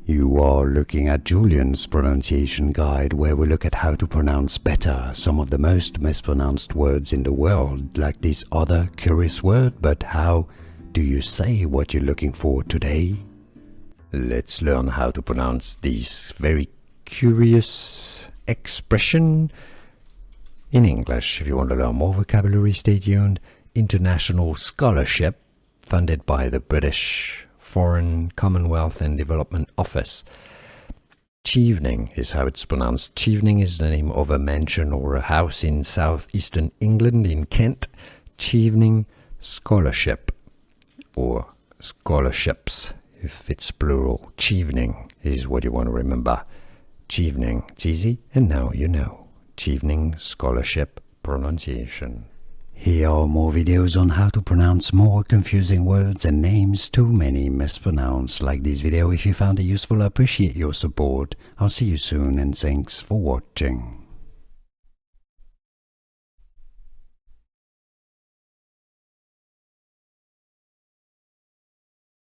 You are looking at Julian's pronunciation guide, where we look at how to pronounce better some of the most mispronounced words in the world, like this other curious word. But how do you say what you're looking for today? Let's learn how to pronounce this very curious expression in English. If you want to learn more vocabulary, stay tuned. International scholarship funded by the British Foreign, Commonwealth and Development Office. Chevening is how it's pronounced. Chevening is the name of a mansion or a house in southeastern England, in Kent. Chevening Scholarship, or scholarships if it's plural. Chevening is what you want to remember. Chevening, it's easy, and now you know. Chevening Scholarship pronunciation. Here are more videos on how to pronounce more confusing words and names too many mispronounced. Like this video if you found it useful. I appreciate your support. I'll see you soon, and thanks for watching.